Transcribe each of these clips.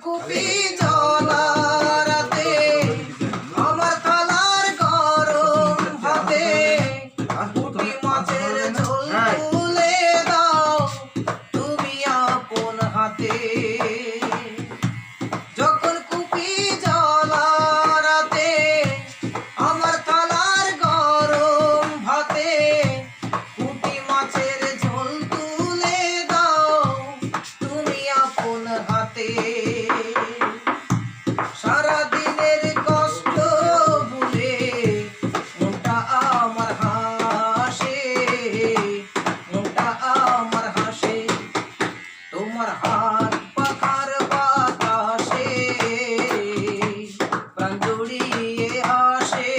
কুপি জ্বলা রাতে আমার থালার গরম ভাতে পুঁটি মাছের ঝোল তুলে দাও তুমি আপন হাতে। যখন কুপি জ্বলা রাতে আমার থালার গরম ভাতে পুঁটি মাছের ঝোল তুলে দাও তুমি আপন হাতে। সারাদিনের কষ্ট ভুলে মনটা আমার হাসে, মনটা আমার হাসে। তোমার হাত পাখার বাতাসে প্রাণ জড়িয়ে আসে।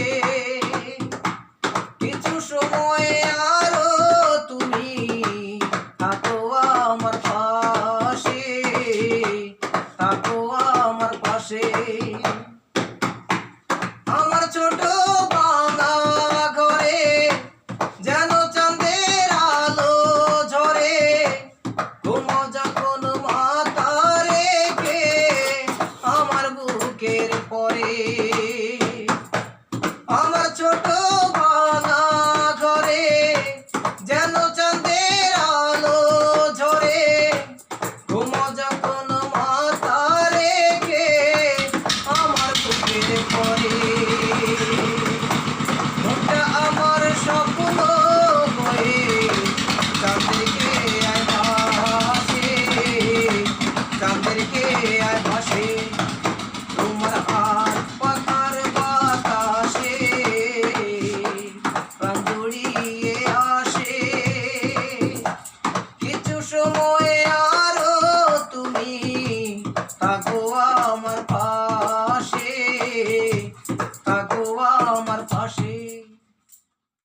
কিছু সময় আরো তুমি থাকো আমার পাশে, থাকো আমার পাশে। আমার ছোট বাংলা ঘরে যেন চাঁদের আলো ঝরে, ঘুমো যখন মাথা রেখে আমার বুকের পরে। আমার ছোট বাংলা ঘরে যেন চাঁদের আলো ঝরে, ঘুমো যখন মাথা রেখে আমার বুকের পরে। মনটা আমার স্বপ্ন হয়ে চাঁদেরকে আয় ভাসে, চাঁদেরকে আয় ভাসে। তোমার হাত পাখার বাতাসে প্রাণ জড়িয়ে আসে। কিছু সময় আরো তুমি থাকো আমার পাশে।